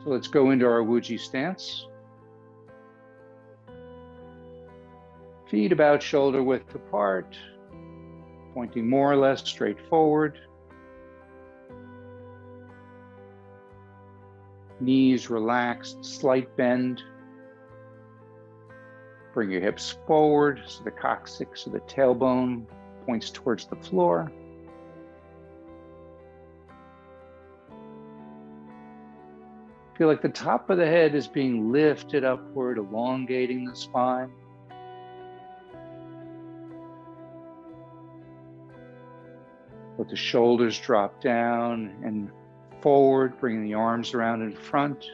So let's go into our Wuji stance. Feet about shoulder width apart, pointing more or less straight forward. Knees relaxed, slight bend. Bring your hips forward so the coccyx or the tailbone points towards the floor. Feel like the top of the head is being lifted upward, elongating the spine. Let the shoulders drop down and forward, bringing the arms around in front.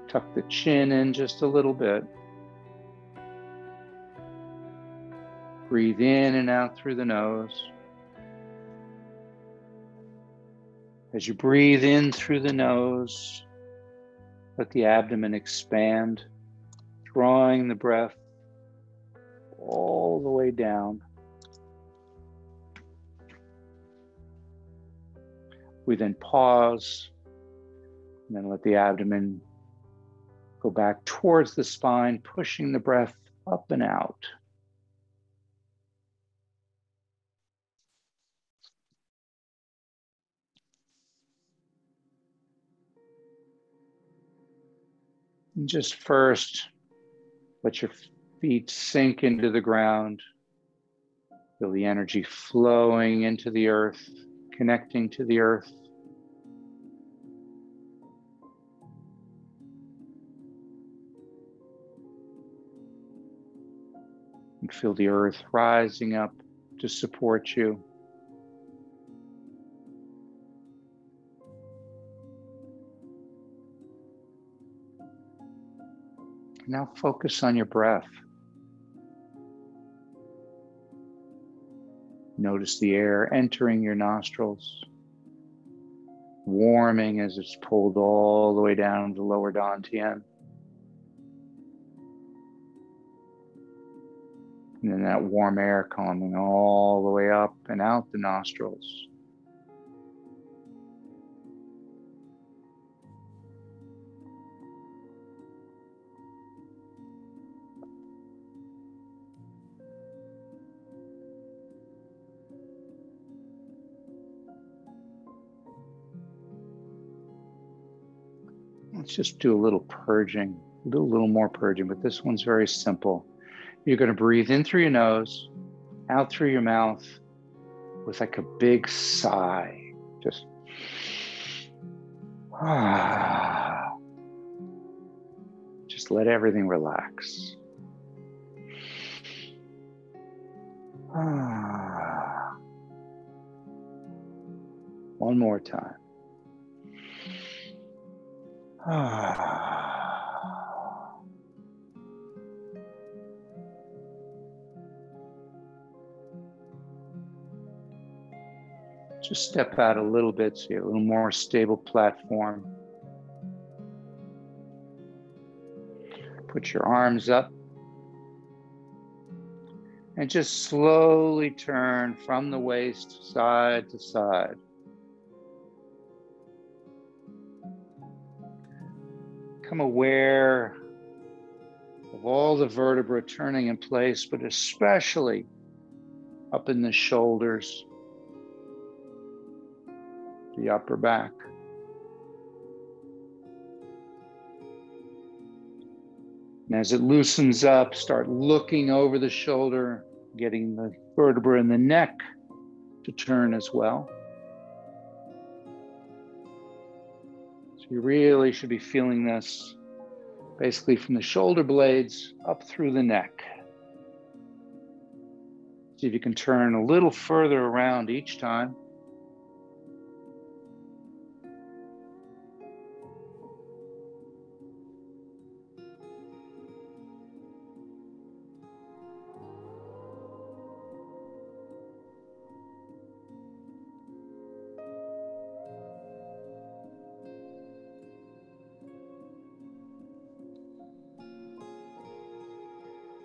Tuck the chin in just a little bit. Breathe in and out through the nose. As you breathe in through the nose, let the abdomen expand, drawing the breath all the way down. We then pause, and then let the abdomen go back towards the spine, pushing the breath up and out. And just first, let your feet sink into the ground. Feel the energy flowing into the earth, connecting to the earth. And feel the earth rising up to support you. Now focus on your breath. Notice the air entering your nostrils, warming as it's pulled all the way down to lower dantian. And then that warm air coming all the way up and out the nostrils. Let's just do a little purging. We'll do a little more purging, but this one's very simple. You're going to breathe in through your nose, out through your mouth with like a big sigh. Just just let everything relax. One more time. Just step out a little bit so you have a little more stable platform. Put your arms up and just slowly turn from the waist side to side. Become aware of all the vertebrae turning in place, but especially up in the shoulders, the upper back. And as it loosens up, start looking over the shoulder, getting the vertebra in the neck to turn as well. So you really should be feeling this basically from the shoulder blades up through the neck. See if you can turn a little further around each time.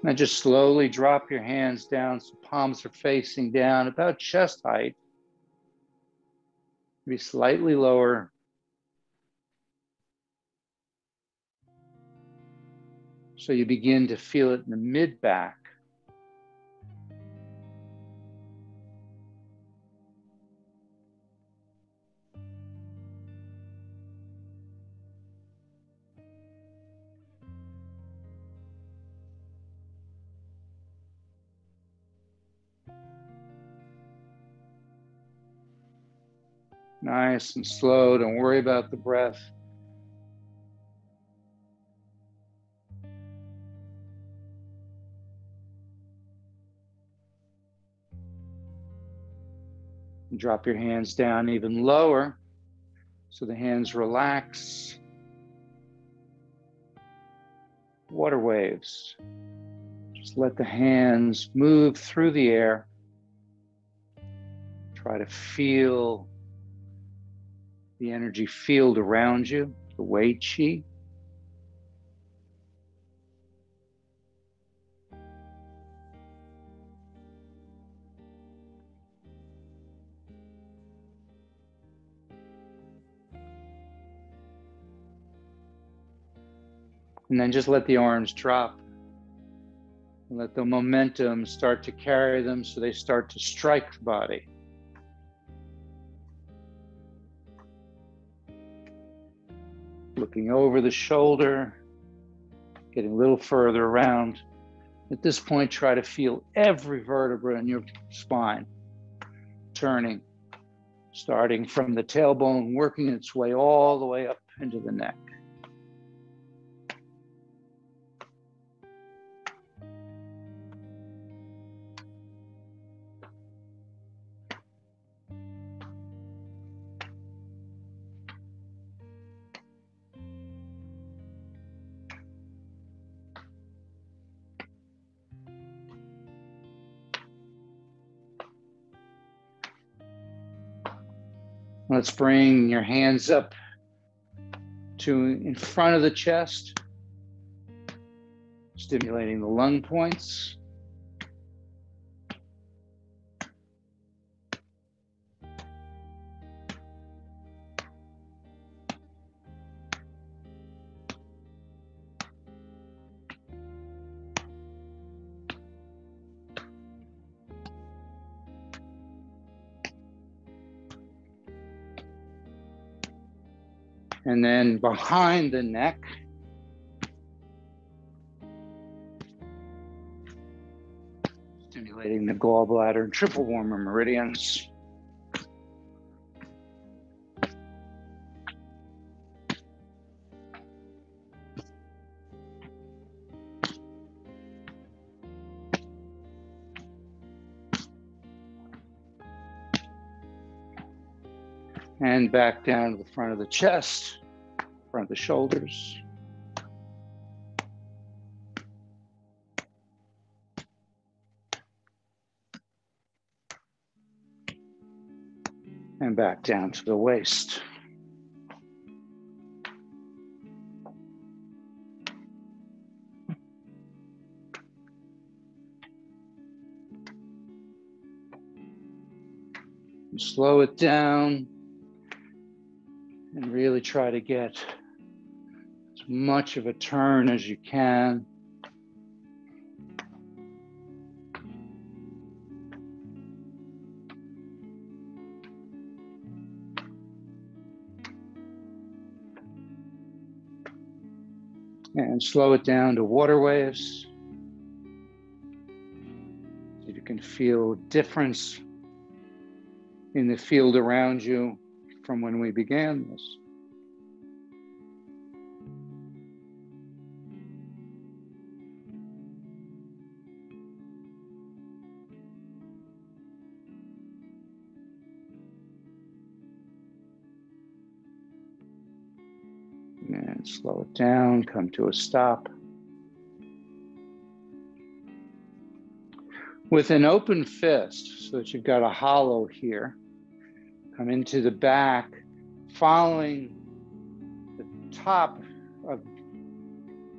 Now just slowly drop your hands down so palms are facing down about chest height. Maybe slightly lower. So you begin to feel it in the mid-back. Nice and slow, don't worry about the breath. And drop your hands down even lower so the hands relax. Water waves. Just let the hands move through the air. Try to feel the energy field around you, the Wei Qi. And then just let the arms drop. And let the momentum start to carry them so they start to strike the body. Looking over the shoulder, getting a little further around. At this point, try to feel every vertebra in your spine turning, starting from the tailbone, working its way all the way up into the neck. Let's bring your hands up to in front of the chest, stimulating the lung points. And then behind the neck, stimulating the gallbladder and triple warmer meridians. And back down to the front of the chest, front of the shoulders. And back down to the waist. And slow it down. And really try to get as much of a turn as you can. And slow it down to water waves. So you can feel a difference in the field around you from when we began this. And slow it down, come to a stop. With an open fist, so that you've got a hollow here, come into the back, following the top of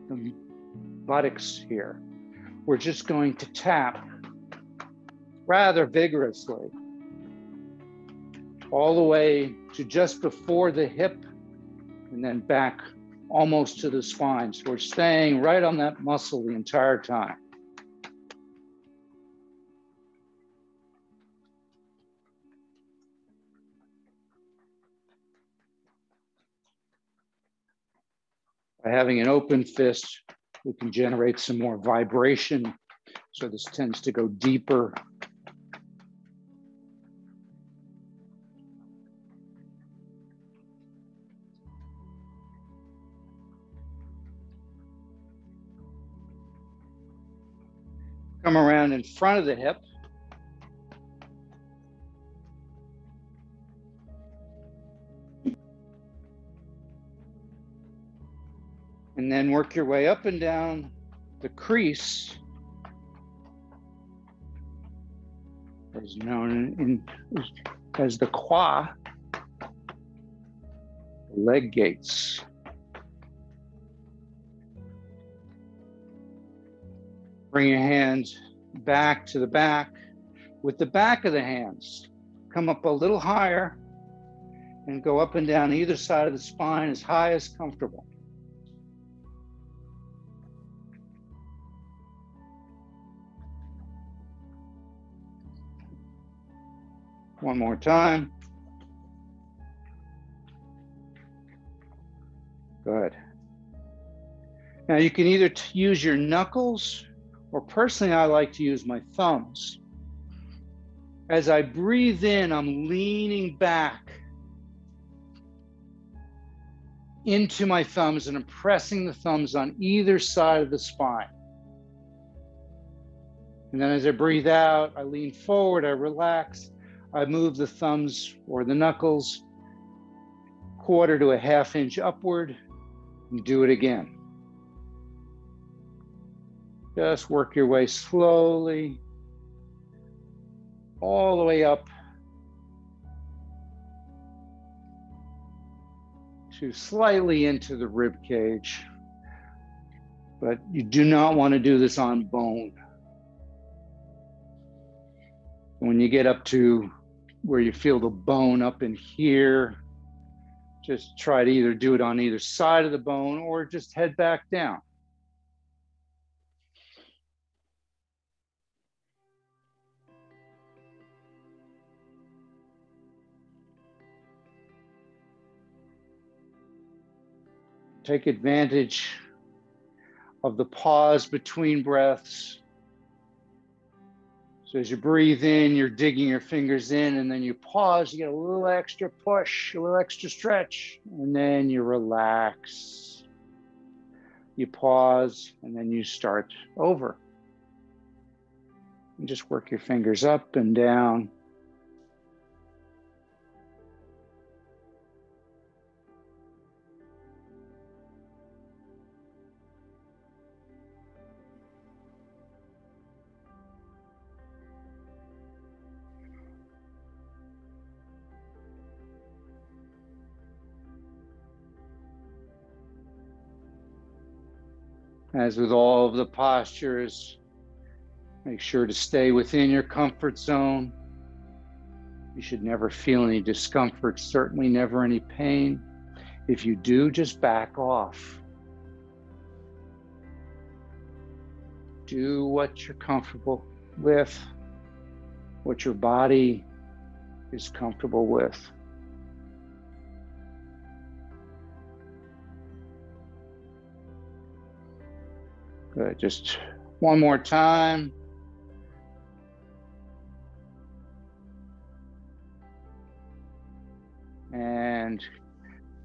the buttocks here. We're just going to tap rather vigorously all the way to just before the hip and then back almost to the spine. So we're staying right on that muscle the entire time. By having an open fist, we can generate some more vibration. So this tends to go deeper. Come around in front of the hip. And then work your way up and down the crease, as known as the qua, the leg gates. Bring your hands back to the back. With the back of the hands, come up a little higher and go up and down either side of the spine as high as comfortable. One more time. Good. Now you can either use your knuckles, or personally I like to use my thumbs. As I breathe in, I'm leaning back into my thumbs and I'm pressing the thumbs on either side of the spine. And then as I breathe out, I lean forward, I relax. I move the thumbs or the knuckles 1/4 to a 1/2 inch upward and do it again. Just work your way slowly all the way up to slightly into the rib cage, but you do not want to do this on bone. When you get up to where you feel the bone up in here, just try to either do it on either side of the bone or just head back down. Take advantage of the pause between breaths. So as you breathe in, you're digging your fingers in, and then you pause, you get a little extra push, a little extra stretch, and then you relax. You pause, and then you start over. And just work your fingers up and down. As with all of the postures, make sure to stay within your comfort zone. You should never feel any discomfort, certainly never any pain. If you do, just back off. Do what you're comfortable with, what your body is comfortable with. Good, just one more time. And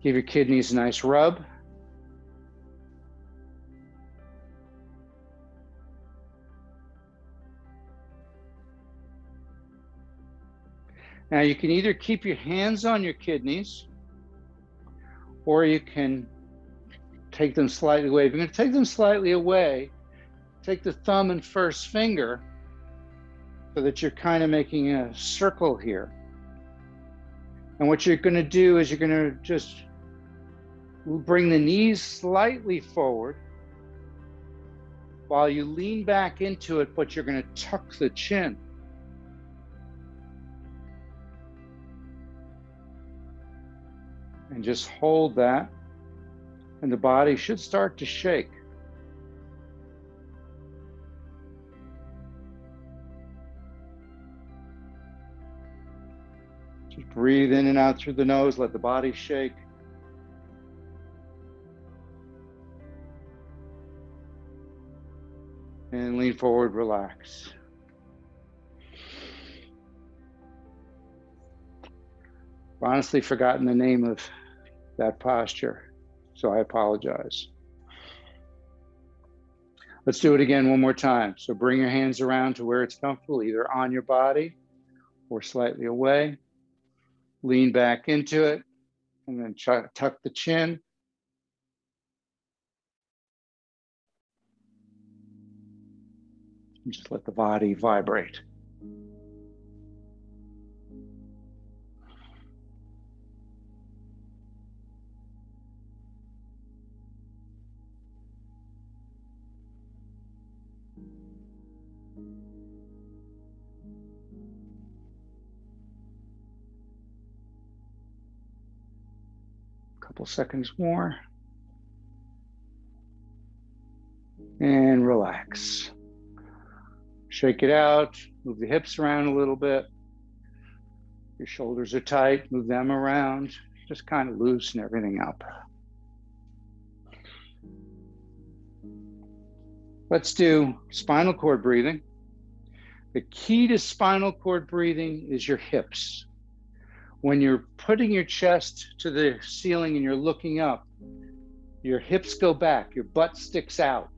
give your kidneys a nice rub. Now you can either keep your hands on your kidneys, or you can take them slightly away. If you're going to take them slightly away, take the thumb and first finger so that you're kind of making a circle here. And what you're going to do is you're going to just bring the knees slightly forward while you lean back into it, but you're going to tuck the chin. And just hold that. And the body should start to shake. Just breathe in and out through the nose, let the body shake. And lean forward, relax. I've honestly forgotten the name of that posture, so I apologize. Let's do it again one more time. So bring your hands around to where it's comfortable, either on your body or slightly away. Lean back into it, and then tuck the chin. And just let the body vibrate. Couple seconds more. And relax. Shake it out, move the hips around a little bit. Your shoulders are tight, move them around. Just kind of loosen everything up. Let's do spinal cord breathing. The key to spinal cord breathing is your hips. When you're putting your chest to the ceiling and you're looking up, your hips go back, your butt sticks out,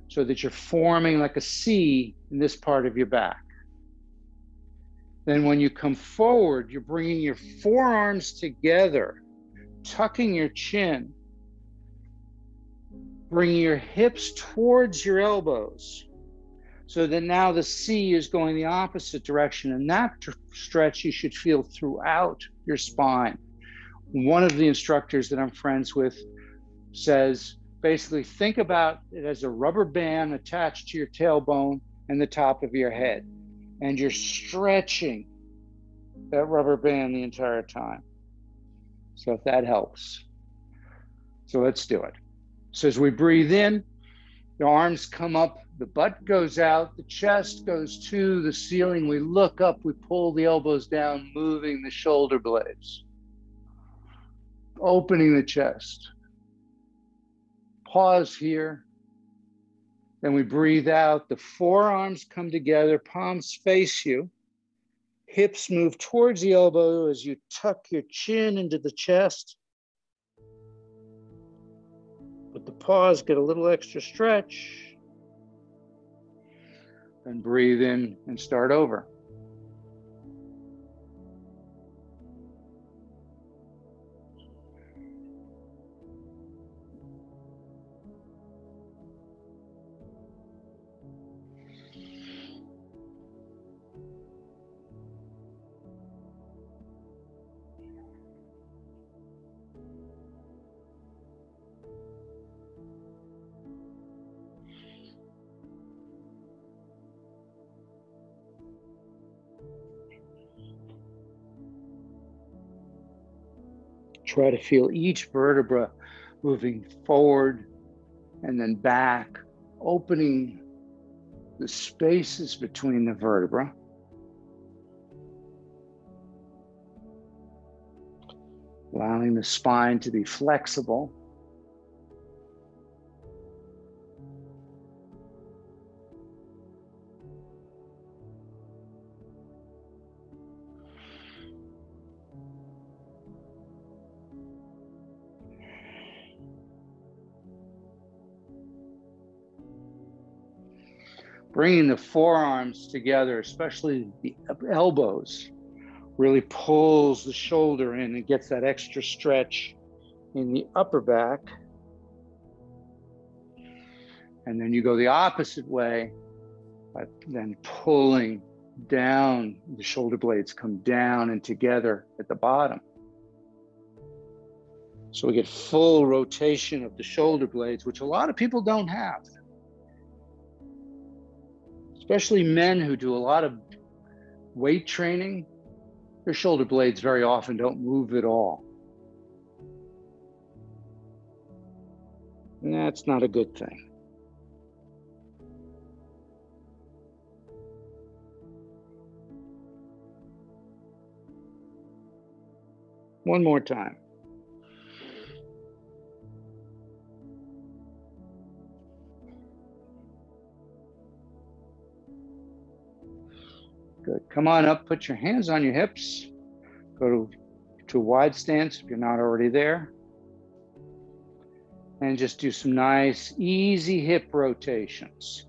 so that you're forming like a C in this part of your back. Then when you come forward, you're bringing your forearms together, tucking your chin, bringing your hips towards your elbows, so that now the C is going the opposite direction. And that stretch you should feel throughout your spine. One of the instructors that I'm friends with says, basically think about it as a rubber band attached to your tailbone and the top of your head. And you're stretching that rubber band the entire time. So if that helps. So let's do it. So as we breathe in, the arms come up, the butt goes out, the chest goes to the ceiling. We look up, we pull the elbows down, moving the shoulder blades. Opening the chest. Pause here. Then we breathe out. The forearms come together, palms face you. Hips move towards the elbow as you tuck your chin into the chest. With the pause, get a little extra stretch. Then breathe in and start over. Try to feel each vertebra moving forward and then back, opening the spaces between the vertebra. Allowing the spine to be flexible. Bringing the forearms together, especially the elbows, really pulls the shoulder in and gets that extra stretch in the upper back. And then you go the opposite way by then pulling down, the shoulder blades come down and together at the bottom. So we get full rotation of the shoulder blades, which a lot of people don't have. Especially men who do a lot of weight training, their shoulder blades very often don't move at all. And that's not a good thing. One more time. Good. Come on up, put your hands on your hips. Go to a wide stance if you're not already there. And just do some nice, easy hip rotations.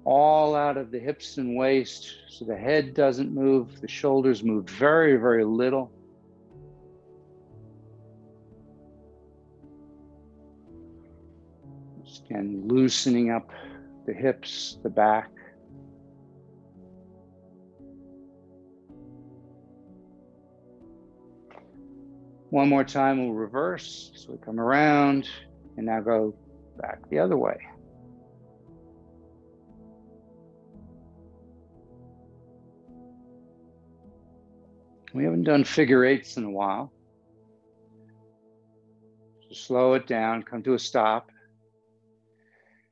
All out of the hips and waist, so the head doesn't move, the shoulders move very, very little. Just again, loosening up the hips, the back. One more time, we'll reverse. So we come around and now go back the other way. We haven't done figure eights in a while. So slow it down, come to a stop.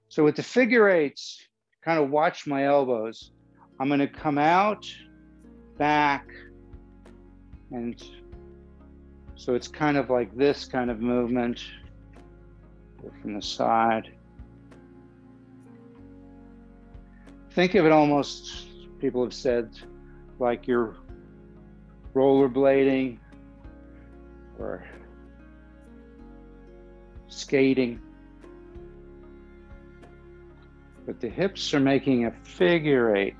So with the figure eights, kind of watch my elbows. I'm going to come out, back, and so it's kind of like this kind of movement from the side. Think of it almost, people have said, like you're rollerblading or skating. But the hips are making a figure eight.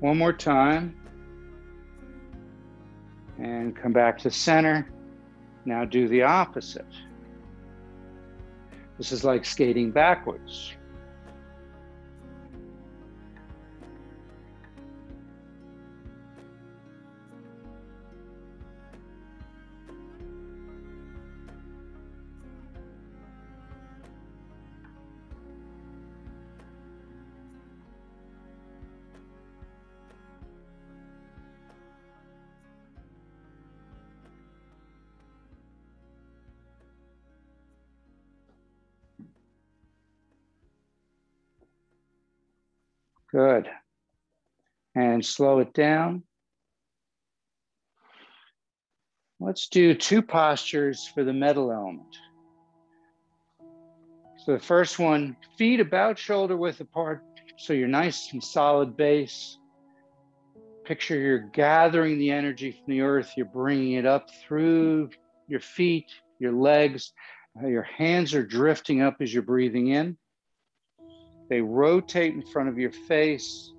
One more time. And come back to center. Now do the opposite. This is like skating backwards. Good. And slow it down. Let's do two postures for the metal element. So the first one, feet about shoulder width apart, so you're nice and solid base. Picture you're gathering the energy from the earth, you're bringing it up through your feet, your legs. Your hands are drifting up as you're breathing in. They rotate in front of your face,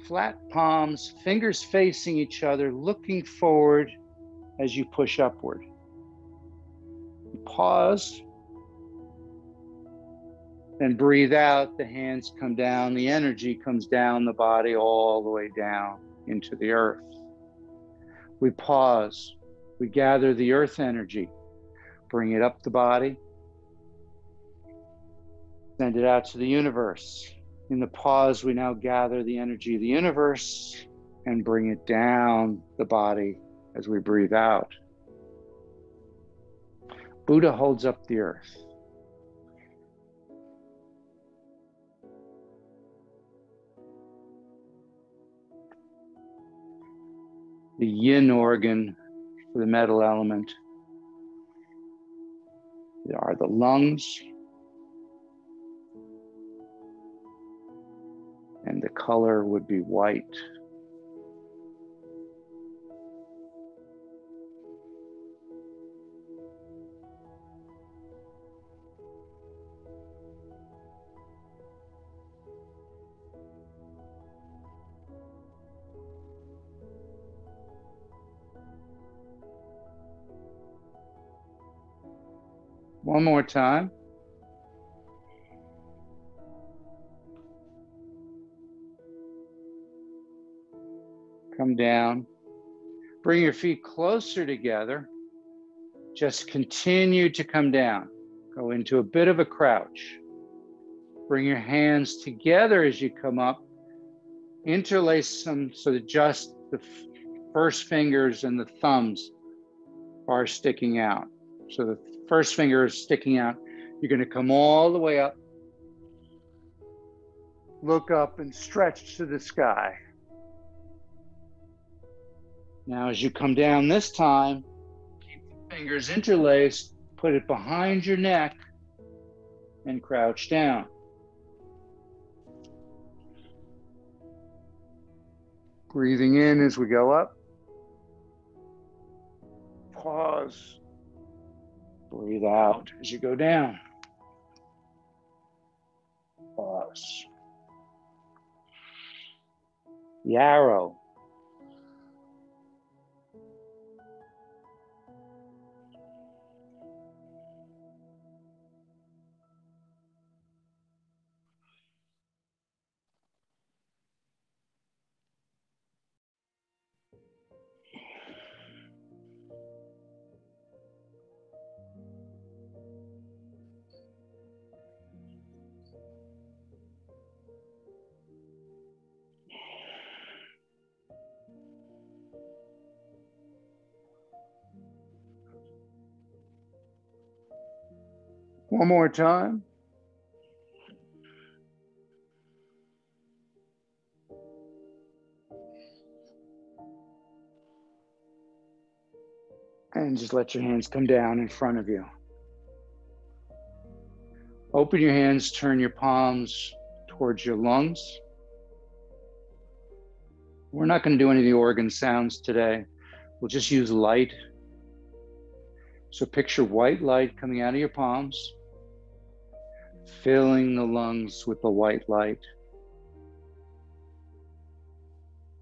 flat palms, fingers facing each other, looking forward as you push upward. Pause, then breathe out, the hands come down, the energy comes down the body all the way down into the earth. We pause, we gather the earth energy, bring it up the body, send it out to the universe. In the pause, we now gather the energy of the universe and bring it down the body as we breathe out. Buddha holds up the earth. The yin organ for the metal element are the lungs, and the color would be white. One more time. Come down. Bring your feet closer together. Just continue to come down. Go into a bit of a crouch. Bring your hands together as you come up. Interlace them so that just the first fingers and the thumbs are sticking out. So the first finger is sticking out. You're going to come all the way up. Look up and stretch to the sky. Now, as you come down this time, keep the fingers interlaced, put it behind your neck, and crouch down. Breathing in as we go up. Pause. Breathe out as you go down. Pause. Yarrow. One more time. And just let your hands come down in front of you. Open your hands, turn your palms towards your lungs. We're not going to do any of the organ sounds today. We'll just use light. So picture white light coming out of your palms, filling the lungs with the white light.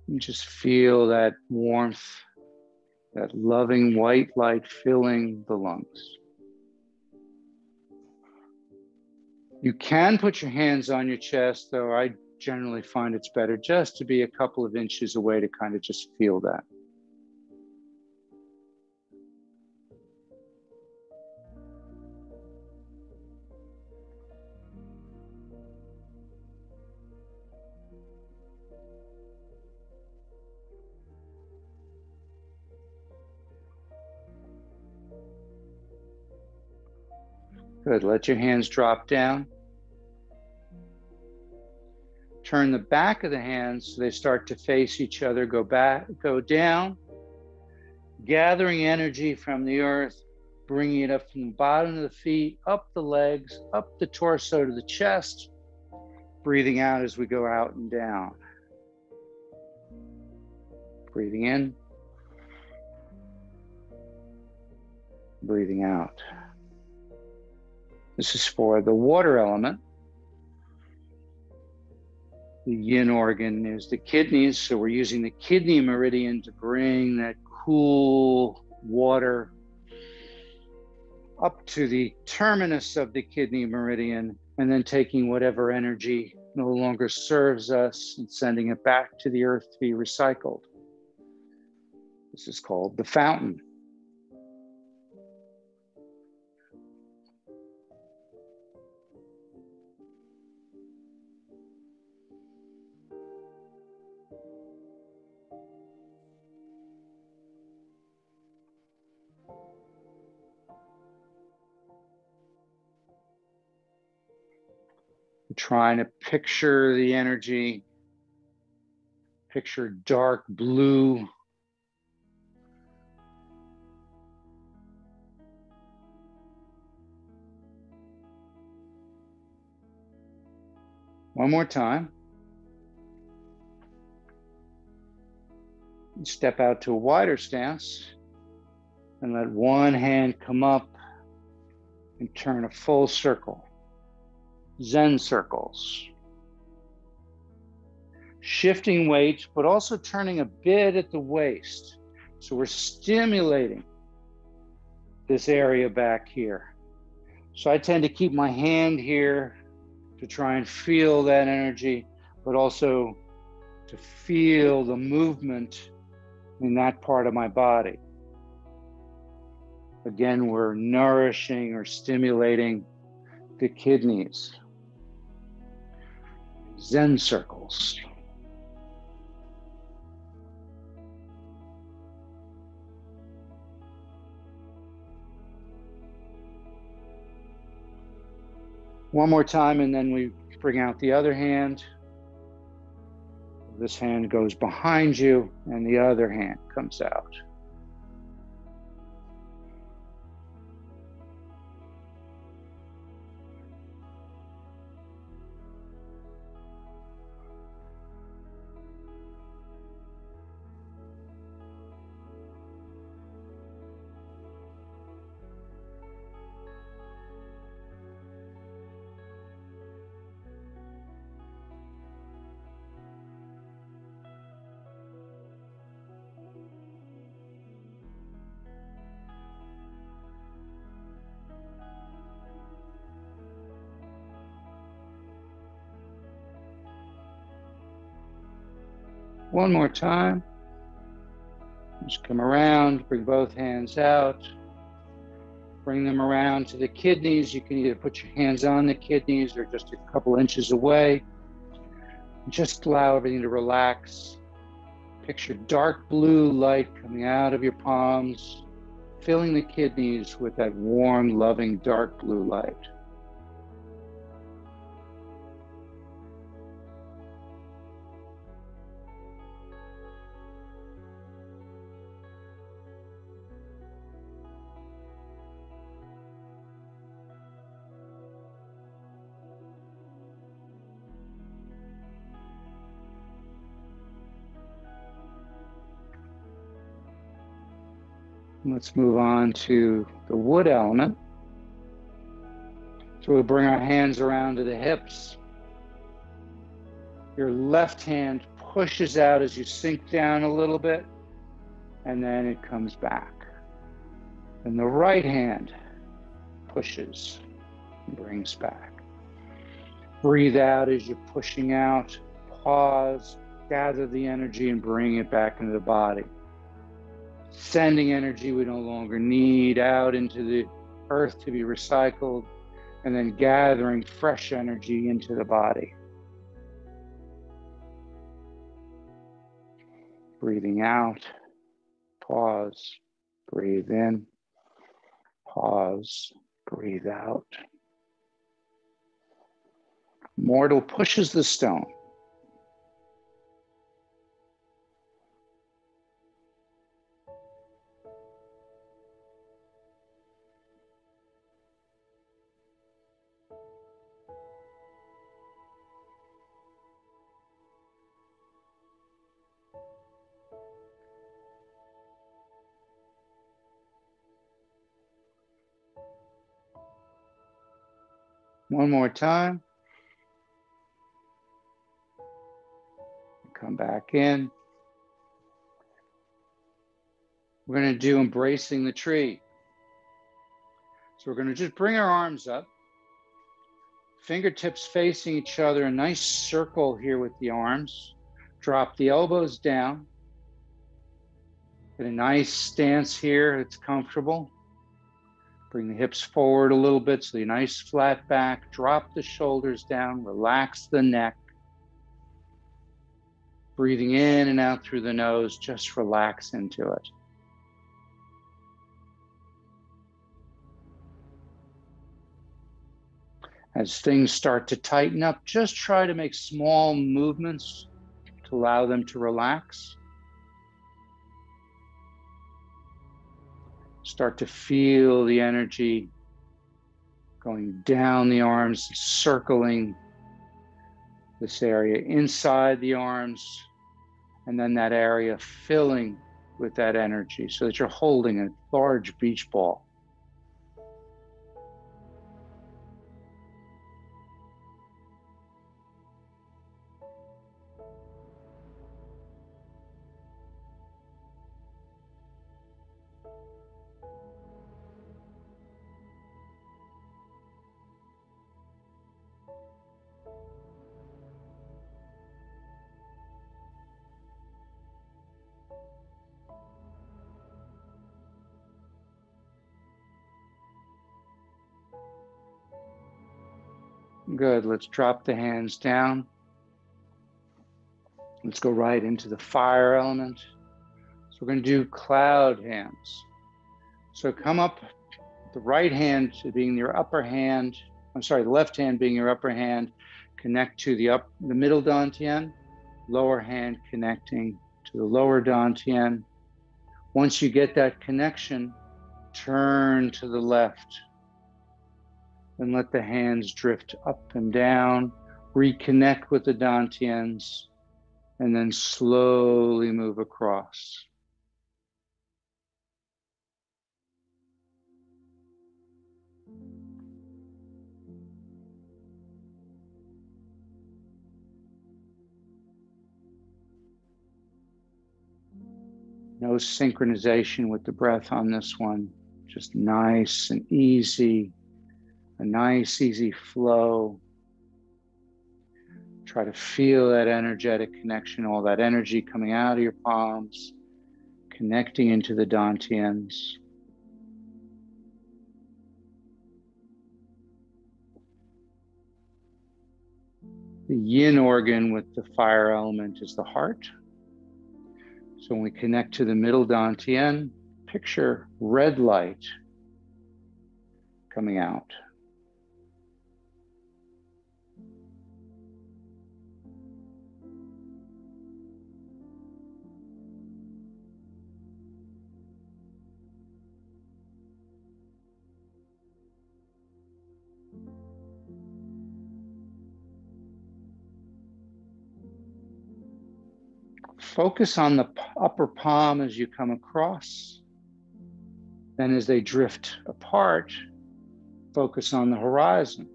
And just feel that warmth, that loving white light filling the lungs. You can put your hands on your chest, though I generally find it's better just to be a couple of inches away to kind of just feel that. Good, let your hands drop down. Turn the back of the hands so they start to face each other, go back, go down, gathering energy from the earth, bringing it up from the bottom of the feet, up the legs, up the torso to the chest, breathing out as we go out and down. Breathing in, breathing out. This is for the water element. The yin organ is the kidneys, so we're using the kidney meridian to bring that cool water up to the terminus of the kidney meridian, and then taking whatever energy no longer serves us and sending it back to the earth to be recycled. This is called the fountain. Trying to picture the energy, picture dark blue. One more time. Step out to a wider stance and let one hand come up and turn a full circle. Zen circles. Shifting weight, but also turning a bit at the waist. So we're stimulating this area back here. So I tend to keep my hand here to try and feel that energy, but also to feel the movement in that part of my body. Again, we're nourishing or stimulating the kidneys. Zen circles. One more time, and then we bring out the other hand. This hand goes behind you, and the other hand comes out. One more time. Just come around, bring both hands out. Bring them around to the kidneys. You can either put your hands on the kidneys or just a couple inches away. Just allow everything to relax. Picture dark blue light coming out of your palms, filling the kidneys with that warm, loving, dark blue light. Let's move on to the wood element. So we'll bring our hands around to the hips. Your left hand pushes out as you sink down a little bit, and then it comes back. And the right hand pushes and brings back. Breathe out as you're pushing out. Pause, gather the energy, and bring it back into the body. Sending energy we no longer need out into the earth to be recycled, and then gathering fresh energy into the body. Breathing out, pause, breathe in, pause, breathe out. Mortal pushes the stone. One more time. Come back in. We're going to do embracing the tree. So we're going to just bring our arms up, fingertips facing each other, a nice circle here with the arms. Drop the elbows down. Get a nice stance here. It's comfortable. Bring the hips forward a little bit, so a nice flat back. Drop the shoulders down, relax the neck. Breathing in and out through the nose, just relax into it. As things start to tighten up, just try to make small movements to allow them to relax. Start to feel the energy going down the arms, circling this area inside the arms, and then that area filling with that energy so that you're holding a large beach ball. Good. Let's drop the hands down. Let's go right into the fire element. So we're going to do cloud hands. So come up, the right hand being your upper hand. I'm sorry, the left hand being your upper hand. Connect to the middle dantian. Lower hand connecting to the lower dantian. Once you get that connection, turn to the left and let the hands drift up and down. Reconnect with the dantians and then slowly move across. No synchronization with the breath on this one. Just nice and easy, a nice, easy flow. Try to feel that energetic connection, all that energy coming out of your palms, connecting into the dantians. The yin organ with the fire element is the heart. So when we connect to the middle dantian, picture red light coming out. Focus on the upper palm as you come across. Then as they drift apart, focus on the horizon.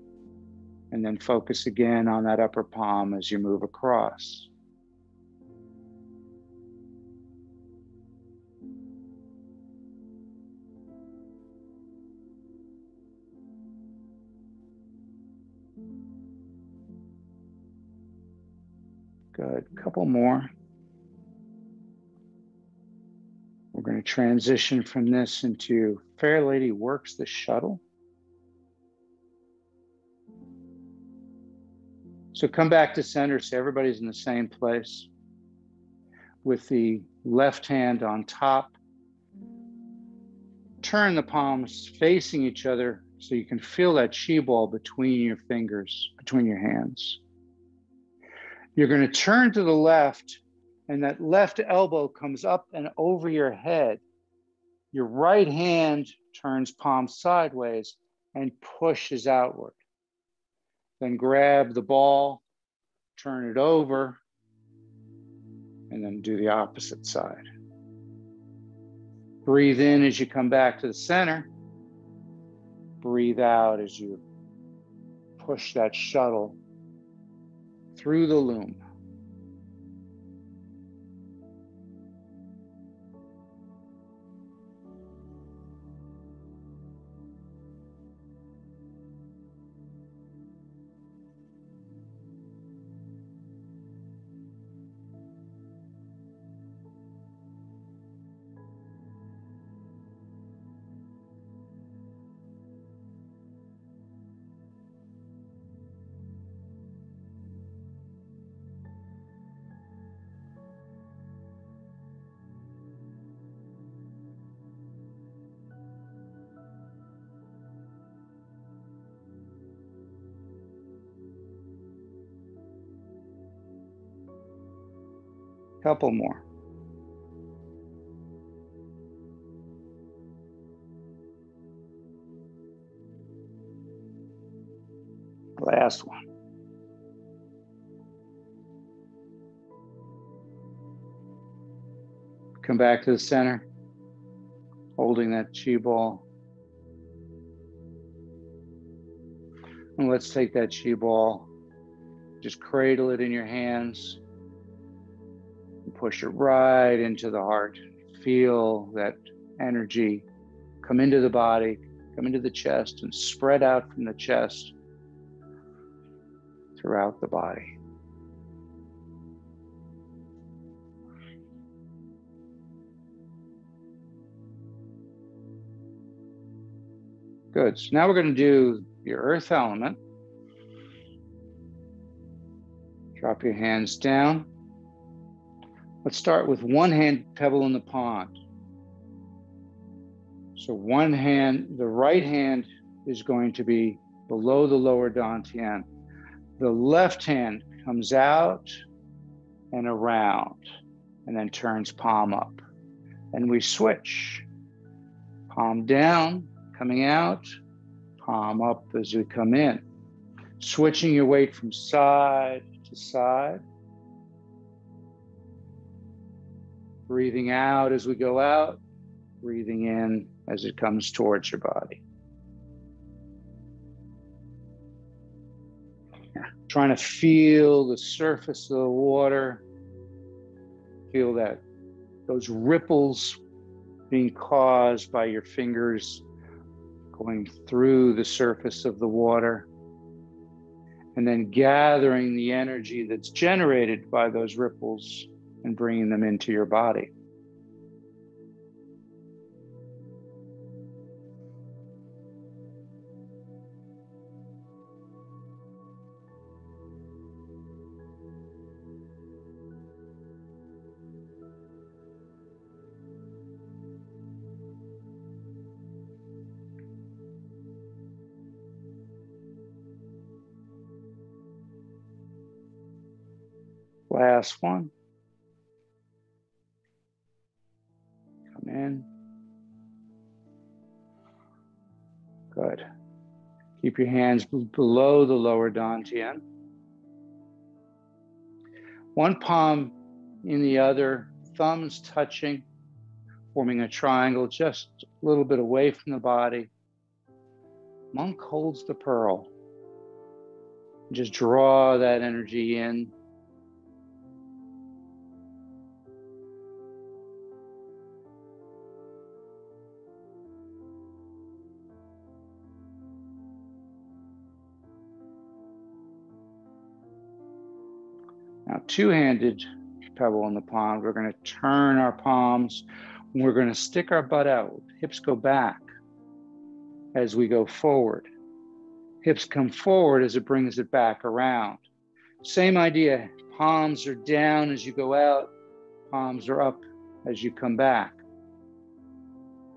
And then focus again on that upper palm as you move across. Good, couple more. We're going to transition from this into Fair Lady Works the Shuttle. So come back to center so everybody's in the same place. With the left hand on top, turn the palms facing each other so you can feel that chi ball between your fingers, between your hands. You're going to turn to the left, and that left elbow comes up and over your head. Your right hand turns palm sideways and pushes outward. Then grab the ball, turn it over, and then do the opposite side. Breathe in as you come back to the center. Breathe out as you push that shuttle through the loom. Couple more. Last one. Come back to the center, holding that chi ball. And let's take that chi ball, just cradle it in your hands, and push it right into the heart. Feel that energy come into the body, come into the chest, and spread out from the chest throughout the body. Good. So now we're going to do your earth element. Drop your hands down. Let's start with one hand pebble in the pond. So one hand, the right hand is going to be below the lower dantian. The left hand comes out and around and then turns palm up. And we switch. Palm down, coming out, palm up as we come in. Switching your weight from side to side. Breathing out as we go out, breathing in as it comes towards your body. Trying to feel the surface of the water. Feel that those ripples being caused by your fingers going through the surface of the water. And then gathering the energy that's generated by those ripples and bringing them into your body. Last one. Come in. Good. Keep your hands below the lower dantian. One palm in the other, thumbs touching, forming a triangle just a little bit away from the body. Monk holds the pearl. Just draw that energy in. Now, two-handed pebble in the pond, we're going to turn our palms. We're going to stick our butt out. Hips go back as we go forward. Hips come forward as it brings it back around. Same idea. Palms are down as you go out. Palms are up as you come back.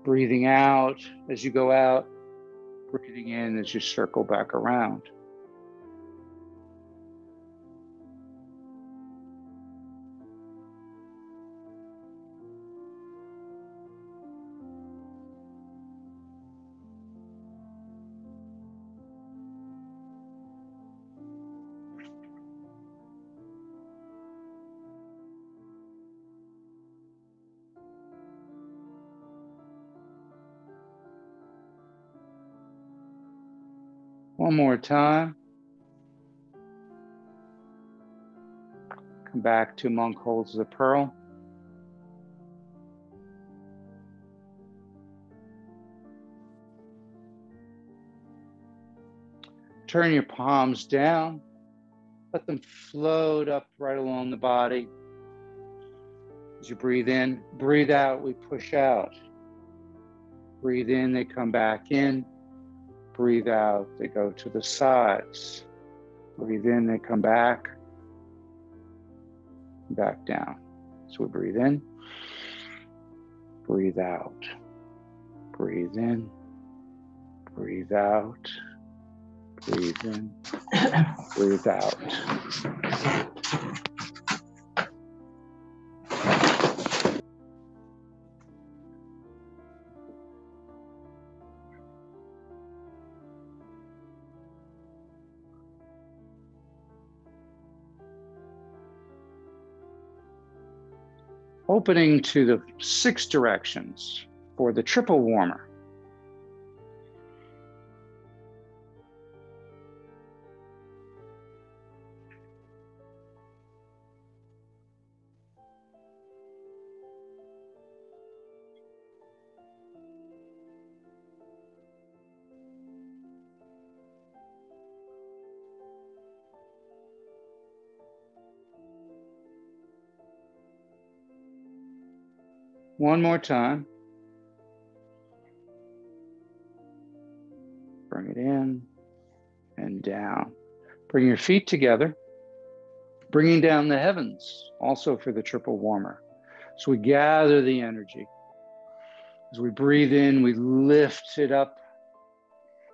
Breathing out as you go out. Breathing in as you circle back around. One more time. Come back to monk holds the pearl. Turn your palms down. Let them float up right along the body. As you breathe in, breathe out, we push out. Breathe in, they come back in. Breathe out, they go to the sides. Breathe in, they come back down. So we breathe in, breathe out, breathe in, breathe out, breathe in, breathe out. Opening to the 6 directions for the triple warmer. One more time. Bring it in and down. Bring your feet together. bringing down the heavens, also for the triple warmer. So we gather the energy. As we breathe in, we lift it up.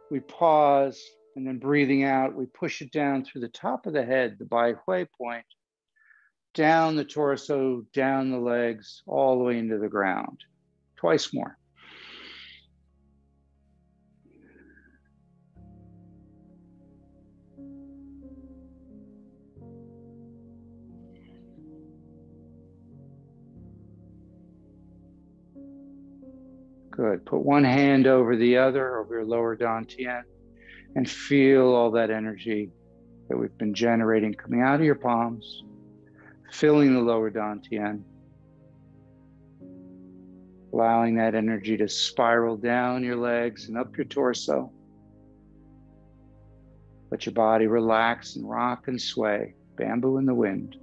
We pause, and then breathing out, we push it down through the top of the head, the Bai Hui point, down the torso, down the legs, all the way into the ground. Twice more. Good. Put one hand over the other, over your lower dantian, and feel all that energy that we've been generating coming out of your palms, filling the lower dantian, allowing that energy to spiral down your legs and up your torso. Let your body relax and rock and sway, bamboo in the wind.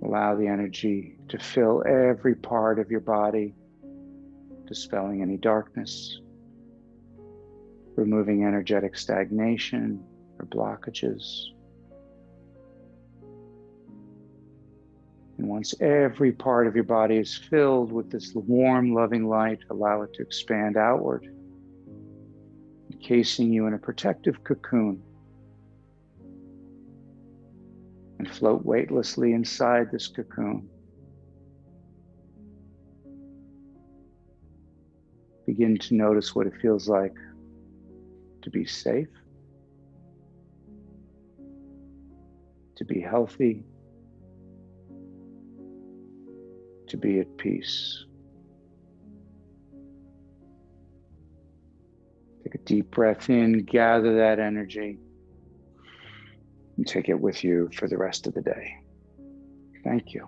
Allow the energy to fill every part of your body, dispelling any darkness, removing energetic stagnation or blockages. And once every part of your body is filled with this warm, loving light, allow it to expand outward, encasing you in a protective cocoon, and float weightlessly inside this cocoon. Begin to notice what it feels like to be safe, to be healthy, to be at peace. Take a deep breath in, gather that energy, and take it with you for the rest of the day. Thank you.